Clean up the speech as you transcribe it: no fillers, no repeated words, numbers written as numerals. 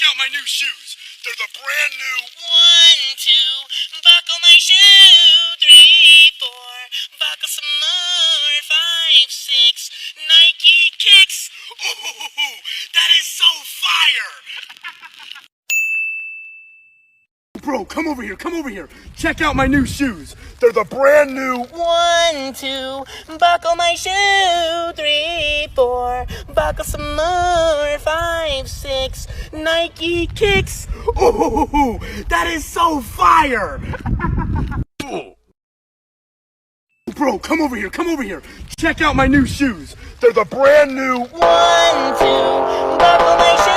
out my new shoes. They're the brand new 1, 2, buckle my shoe. 3, 4, buckle some more. 5, 6, Nike kicks. Ooh, that is so fire! Bro, come over here. Check out my new shoes. They're the brand new 1, 2, buckle my shoe. 3, 4, buckle some more. 5, 6, Nike kicks. Ooh, that is so fire! Bro, come over here. Check out my new shoes. They're the brand new 1, 2, buckle my shoe.